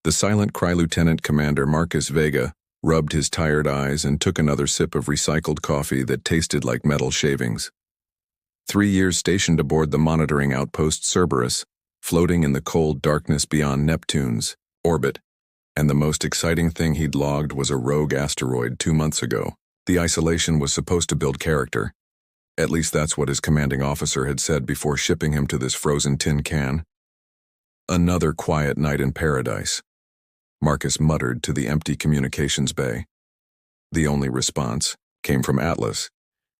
The silent Cry Lieutenant Commander Marcus Vega rubbed his tired eyes and took another sip of recycled coffee that tasted like metal shavings. 3 years stationed aboard the monitoring outpost Cerberus, floating in the cold darkness beyond Neptune's orbit, and the most exciting thing he'd logged was a rogue asteroid 2 months ago. The isolation was supposed to build character. At least that's what his commanding officer had said before shipping him to this frozen tin can. Another quiet night in paradise, Marcus muttered to the empty communications bay. The only response came from Atlas,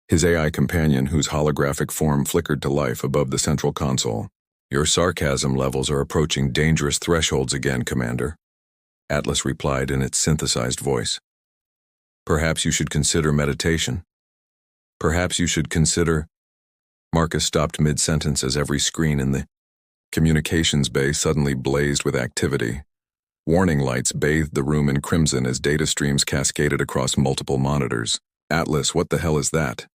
his AI companion whose holographic form flickered to life above the central console. "Your sarcasm levels are approaching dangerous thresholds again, Commander," Atlas replied in its synthesized voice. "Perhaps you should consider meditation. Perhaps you should consider—" Marcus stopped mid-sentence as every screen in the communications bay suddenly blazed with activity. Warning lights bathed the room in crimson as data streams cascaded across multiple monitors. "Atlas, what the hell is that?"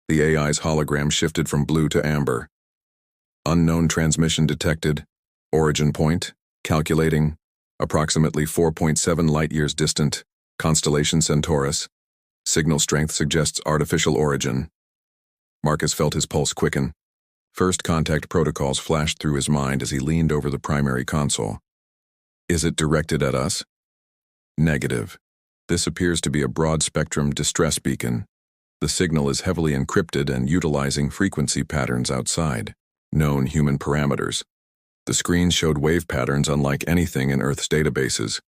The AI's hologram shifted from blue to amber. "Unknown transmission detected. Origin point. Calculating. Approximately 4.7 light-years distant. Constellation Centaurus. Signal strength suggests artificial origin." Marcus felt his pulse quicken. First contact protocols flashed through his mind as he leaned over the primary console. "Is it directed at us?" "Negative. This appears to be a broad-spectrum distress beacon. The signal is heavily encrypted and utilizing frequency patterns outside known human parameters. The screen showed wave patterns unlike anything in Earth's databases."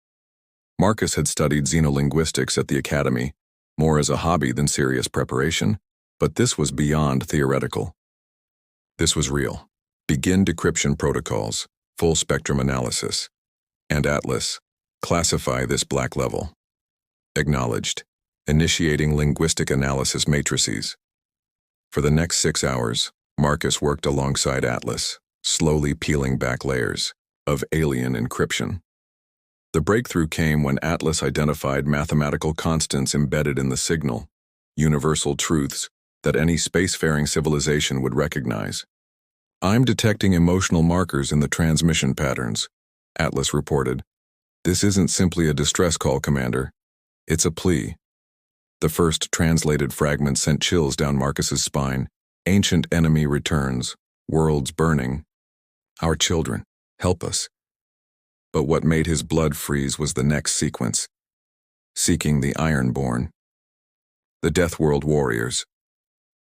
Marcus had studied xenolinguistics at the Academy, more as a hobby than serious preparation, but this was beyond theoretical. This was real. Begin decryption protocols, full spectrum analysis. And Atlas, classify this black level. Acknowledged. Initiating linguistic analysis matrices. For the next 6 hours, Marcus worked alongside Atlas, slowly peeling back layers of alien encryption. The breakthrough came when Atlas identified mathematical constants embedded in the signal, universal truths that any spacefaring civilization would recognize. "I'm detecting emotional markers in the transmission patterns," Atlas reported. "This isn't simply a distress call, Commander. It's a plea." The first translated fragment sent chills down Marcus's spine. "Ancient enemy returns. Worlds burning. Our children. Help us." But what made his blood freeze was the next sequence. Seeking the Ironborn. The Deathworld warriors.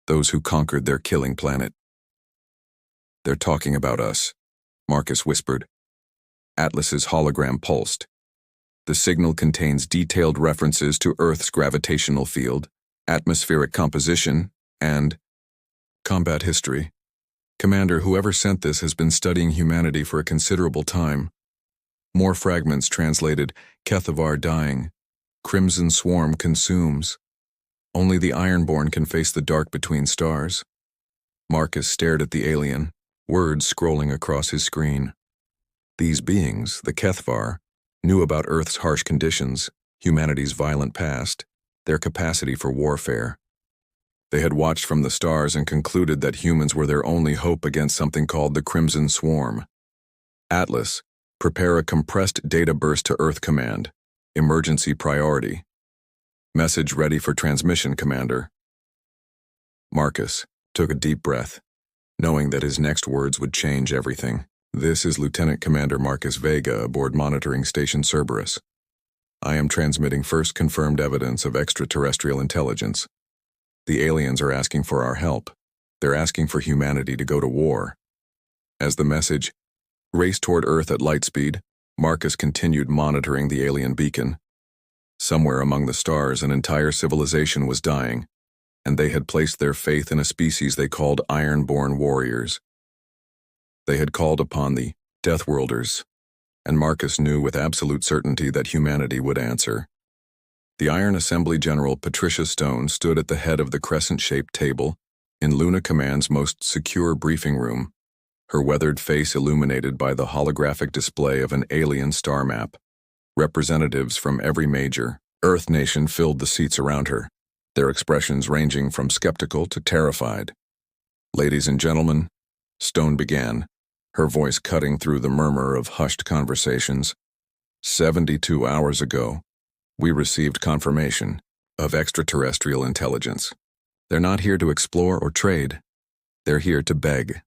Those who conquered their killing planet. "They're talking about us," Marcus whispered. Atlas's hologram pulsed. The signal contains detailed references to Earth's gravitational field, atmospheric composition, and combat history. "Commander, whoever sent this has been studying humanity for a considerable time." More fragments translated, "Kethavar dying. Crimson swarm consumes. Only the Ironborn can face the dark between stars." Marcus stared at the alien, words scrolling across his screen. These beings, the Kethavar, knew about Earth's harsh conditions, humanity's violent past, their capacity for warfare. They had watched from the stars and concluded that humans were their only hope against something called the Crimson Swarm. "Atlas, prepare a compressed data burst to Earth Command. Emergency priority. Message ready for transmission, Commander." Marcus took a deep breath, knowing that his next words would change everything. "This is Lieutenant Commander Marcus Vega aboard Monitoring Station Cerberus. I am transmitting first confirmed evidence of extraterrestrial intelligence. The aliens are asking for our help. They're asking for humanity to go to war." As the message raced toward Earth at light speed, Marcus continued monitoring the alien beacon. Somewhere among the stars, an entire civilization was dying, and they had placed their faith in a species they called Ironborn warriors. They had called upon the Deathworlders, and Marcus knew with absolute certainty that humanity would answer. The Iron Assembly General Patricia Stone stood at the head of the crescent-shaped table in Luna Command's most secure briefing room, her weathered face illuminated by the holographic display of an alien star map. Representatives from every major Earth nation filled the seats around her, their expressions ranging from skeptical to terrified. "Ladies and gentlemen," Stone began, her voice cutting through the murmur of hushed conversations, 72 hours ago, we received confirmation of extraterrestrial intelligence. They're not here to explore or trade. They're here to beg.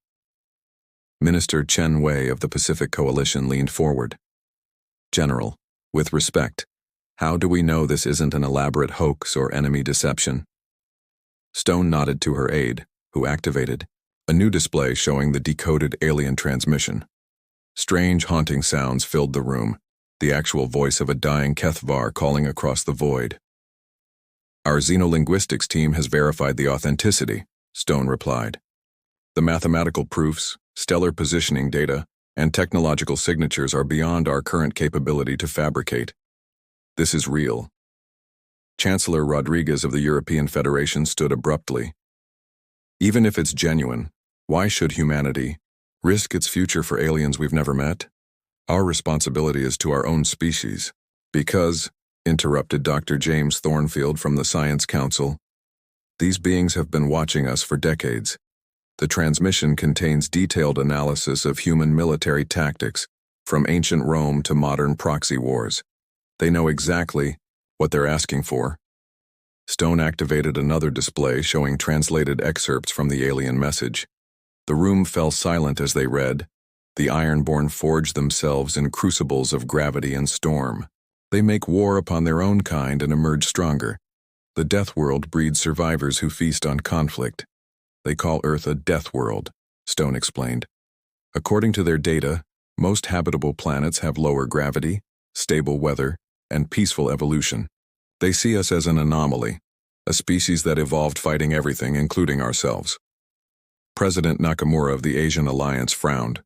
Minister Chen Wei of the Pacific Coalition leaned forward. General, with respect, how do we know this isn't an elaborate hoax or enemy deception? Stone nodded to her aide, who activated a new display showing the decoded alien transmission. Strange, haunting sounds filled the room, the actual voice of a dying Kethvar calling across the void. Our xenolinguistics team has verified the authenticity, Stone replied. The mathematical proofs, stellar positioning data, and technological signatures are beyond our current capability to fabricate. This is real. Chancellor Rodriguez of the European Federation stood abruptly. Even if it's genuine, why should humanity risk its future for aliens we've never met? Our responsibility is to our own species. Because, interrupted Dr. James Thornfield from the Science Council, these beings have been watching us for decades. The transmission contains detailed analysis of human military tactics, from ancient Rome to modern proxy wars. They know exactly what they're asking for. Stone activated another display showing translated excerpts from the alien message. The room fell silent as they read. The Ironborn forge themselves in crucibles of gravity and storm. They make war upon their own kind and emerge stronger. The Deathworld breeds survivors who feast on conflict. They call Earth a Deathworld, Stone explained. According to their data, most habitable planets have lower gravity, stable weather, and peaceful evolution. They see us as an anomaly, a species that evolved fighting everything, including ourselves. President Nakamura of the Asian Alliance frowned.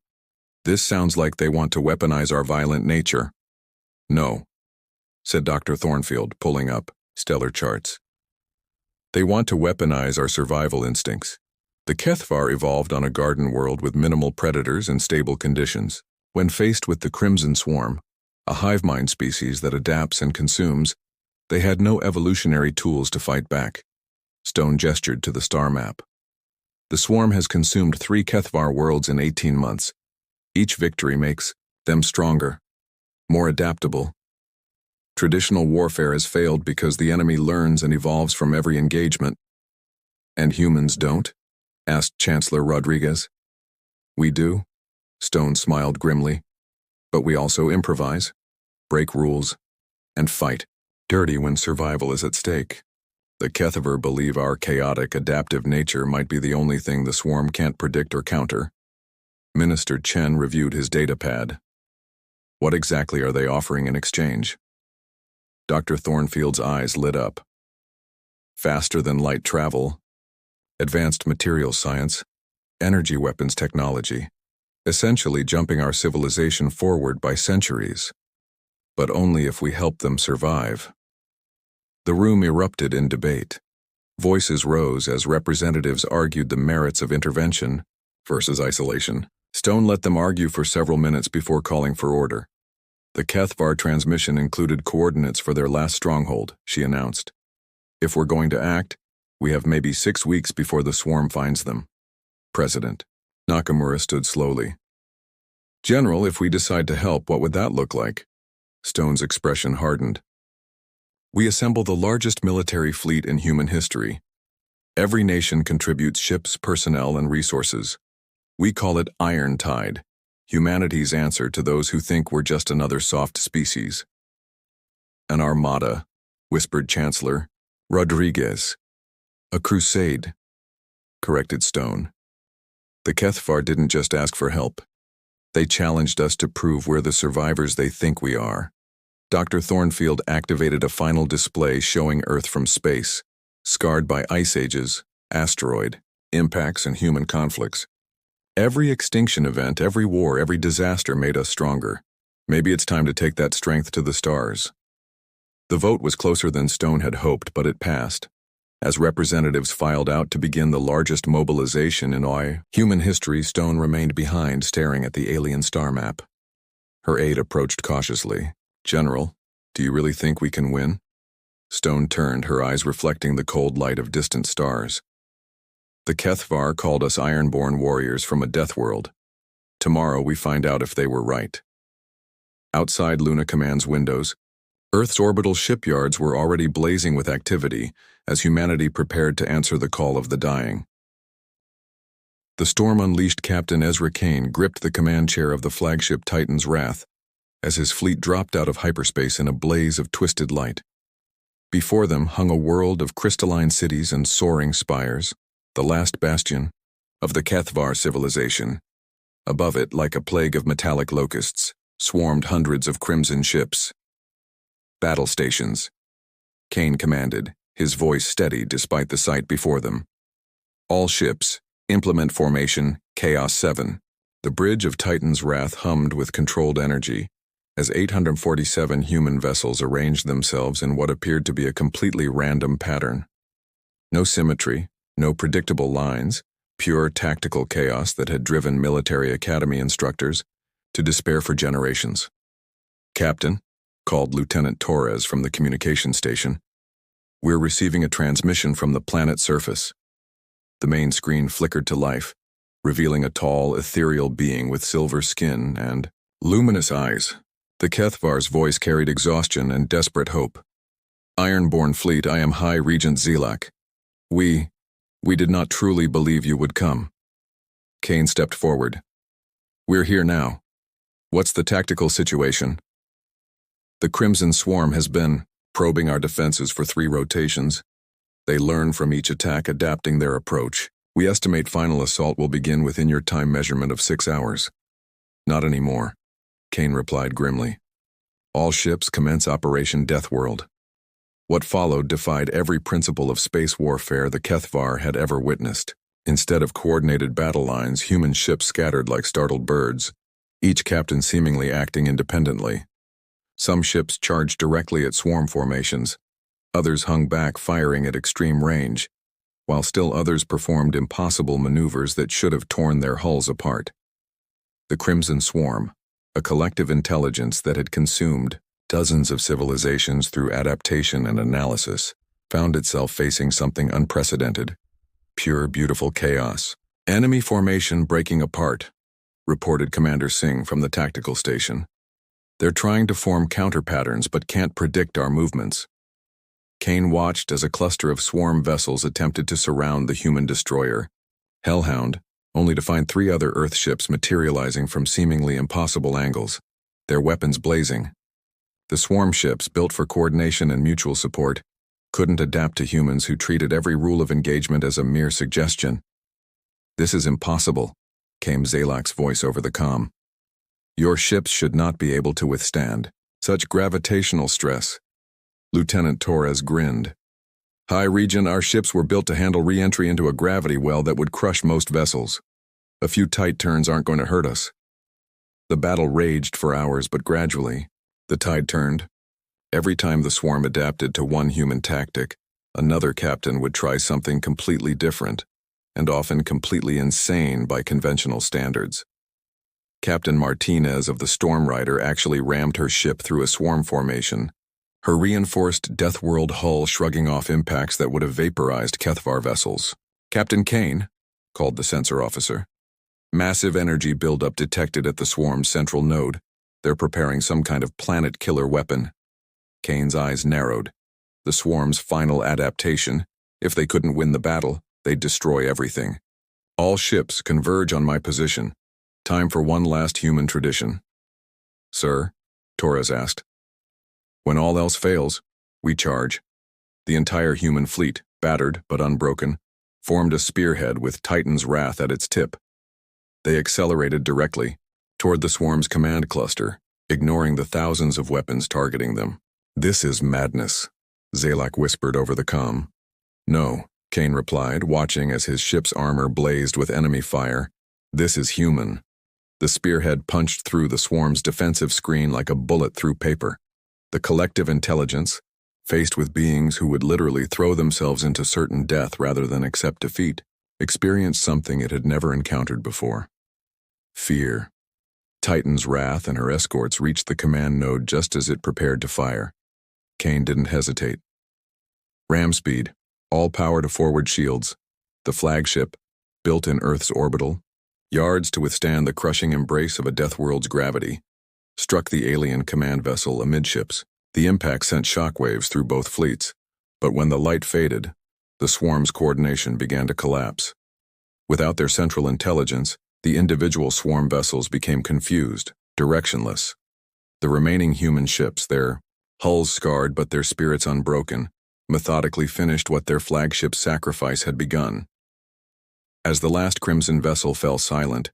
This sounds like they want to weaponize our violent nature. No, said Dr. Thornfield, pulling up stellar charts. They want to weaponize our survival instincts. The Kethvar evolved on a garden world with minimal predators and stable conditions. When faced with the Crimson Swarm, a hive mind species that adapts and consumes, they had no evolutionary tools to fight back. Stone gestured to the star map. The swarm has consumed 3 Kethvar worlds in 18 months. Each victory makes them stronger, more adaptable. Traditional warfare has failed because the enemy learns and evolves from every engagement. And humans don't? Asked Chancellor Rodriguez. We do, Stone smiled grimly. But we also improvise, break rules, and fight dirty when survival is at stake. The Kethvar believe our chaotic, adaptive nature might be the only thing the swarm can't predict or counter. Minister Chen reviewed his datapad. What exactly are they offering in exchange? Dr. Thornfield's eyes lit up. Faster than light travel, advanced material science, energy weapons technology, essentially jumping our civilization forward by centuries. But only if we help them survive. The room erupted in debate. Voices rose as representatives argued the merits of intervention versus isolation. Stone let them argue for several minutes before calling for order. The Kethvar transmission included coordinates for their last stronghold, she announced. If we're going to act, we have maybe 6 weeks before the swarm finds them. President Nakamura stood slowly. General, if we decide to help, what would that look like? Stone's expression hardened. We assemble the largest military fleet in human history. Every nation contributes ships, personnel, and resources. We call it Iron Tide, humanity's answer to those who think we're just another soft species. An armada, whispered Chancellor Rodriguez. A crusade, corrected Stone. The Kethvar didn't just ask for help. They challenged us to prove we're the survivors they think we are. Dr. Thornfield activated a final display showing Earth from space, scarred by ice ages, asteroid, impacts, and human conflicts. Every extinction event, every war, every disaster made us stronger. Maybe it's time to take that strength to the stars. The vote was closer than Stone had hoped, but it passed. As representatives filed out to begin the largest mobilization in human history, Stone remained behind, staring at the alien star map. Her aide approached cautiously. General, do you really think we can win? Stone turned, her eyes reflecting the cold light of distant stars. The Kethvar called us Ironborn warriors from a Deathworld. Tomorrow we find out if they were right. Outside Luna Command's windows, Earth's orbital shipyards were already blazing with activity as humanity prepared to answer the call of the dying. The storm unleashed Captain Ezra Kane gripped the command chair of the flagship Titan's Wrath as his fleet dropped out of hyperspace in a blaze of twisted light. Before them hung a world of crystalline cities and soaring spires, the last bastion of the Kethvar civilization. Above it, like a plague of metallic locusts, swarmed hundreds of crimson ships. Battle stations, Kane commanded, his voice steady despite the sight before them. All ships, implement formation, Chaos 7. The bridge of Titan's Wrath hummed with controlled energy as 847 human vessels arranged themselves in what appeared to be a completely random pattern. No symmetry, no predictable lines, pure tactical chaos that had driven military academy instructors to despair for generations. "Captain," called Lieutenant Torres from the communication station, "we're receiving a transmission from the planet's surface." The main screen flickered to life, revealing a tall, ethereal being with silver skin and luminous eyes. The Kethvar's voice carried exhaustion and desperate hope. "Ironborn Fleet, I am High Regent Zelak. We did not truly believe you would come." Kane stepped forward. "We're here now. What's the tactical situation?" "The Crimson Swarm has been probing our defenses for 3 rotations. They learn from each attack, adapting their approach. We estimate final assault will begin within your time measurement of 6 hours." "Not anymore," Kane replied grimly. "All ships commence Operation Deathworld." What followed defied every principle of space warfare the Kethvar had ever witnessed. Instead of coordinated battle lines, human ships scattered like startled birds, each captain seemingly acting independently. Some ships charged directly at swarm formations, others hung back firing at extreme range, while still others performed impossible maneuvers that should have torn their hulls apart. The Crimson Swarm, a collective intelligence that had consumed dozens of civilizations through adaptation and analysis, found itself facing something unprecedented. Pure, beautiful chaos. "Enemy formation breaking apart," reported Commander Singh from the tactical station. "They're trying to form counter patterns but can't predict our movements." Kane watched as a cluster of swarm vessels attempted to surround the human destroyer, Hellhound, only to find 3 other Earth ships materializing from seemingly impossible angles, their weapons blazing. The swarm ships, built for coordination and mutual support, couldn't adapt to humans who treated every rule of engagement as a mere suggestion. "This is impossible," came Zelak's voice over the comm. "Your ships should not be able to withstand such gravitational stress." Lieutenant Torres grinned. "High Regent, our ships were built to handle re-entry into a gravity well that would crush most vessels. A few tight turns aren't going to hurt us." The battle raged for hours, but gradually, the tide turned. Every time the swarm adapted to one human tactic, another captain would try something completely different, and often completely insane by conventional standards. Captain Martinez of the Storm Rider actually rammed her ship through a swarm formation, her reinforced Deathworld hull shrugging off impacts that would have vaporized Kethvar vessels. "Captain Kane," called the sensor officer. "Massive energy buildup detected at the swarm's central node. They're preparing some kind of planet-killer weapon." Kane's eyes narrowed. The swarm's final adaptation. If they couldn't win the battle, they'd destroy everything. "All ships converge on my position. Time for one last human tradition." "Sir?" Torres asked. "When all else fails, we charge." The entire human fleet, battered but unbroken, formed a spearhead with Titan's Wrath at its tip. They accelerated directly toward the swarm's command cluster, ignoring the thousands of weapons targeting them. "This is madness," Zelak whispered over the comm. "No," Kane replied, watching as his ship's armor blazed with enemy fire. "This is human." The spearhead punched through the swarm's defensive screen like a bullet through paper. The collective intelligence, faced with beings who would literally throw themselves into certain death rather than accept defeat, experienced something it had never encountered before. Fear. Titan's Wrath and her escorts reached the command node just as it prepared to fire. Kane didn't hesitate. "Ram speed, all power to forward shields. The flagship, built in Earth's orbital, yards to withstand the crushing embrace of a Deathworld's gravity. struck the alien command vessel amidships. The impact sent shockwaves through both fleets, but when the light faded, the swarm's coordination began to collapse. Without their central intelligence, the individual swarm vessels became confused, directionless. The remaining human ships, their hulls scarred but their spirits unbroken, methodically finished what their flagship's sacrifice had begun. As the last crimson vessel fell silent,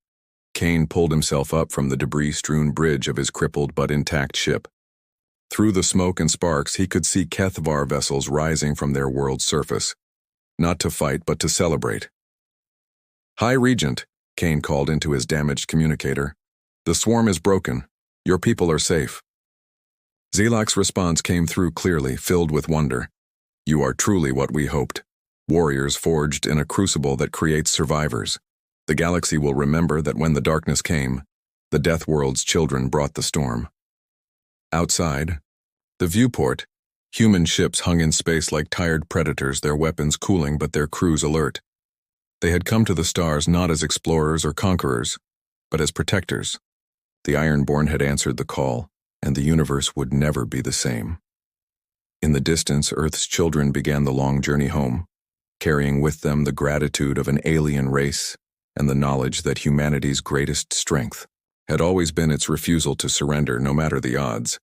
Kane pulled himself up from the debris-strewn bridge of his crippled but intact ship. Through the smoke and sparks, he could see Kethvar vessels rising from their world's surface, not to fight but to celebrate. "High Regent," Kane called into his damaged communicator. "The swarm is broken. Your people are safe." Zelak's response came through clearly, filled with wonder. "You are truly what we hoped. Warriors forged in a crucible that creates survivors. The galaxy will remember that when the darkness came, the Deathworld's children brought the storm." Outside, the viewport, human ships hung in space like tired predators, their weapons cooling but their crews alert. They had come to the stars not as explorers or conquerors, but as protectors. The Ironborn had answered the call, and the universe would never be the same. In the distance, Earth's children began the long journey home, carrying with them the gratitude of an alien race and the knowledge that humanity's greatest strength had always been its refusal to surrender no matter the odds.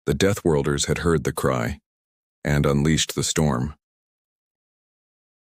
The Deathworlders had heard the cry and unleashed the storm.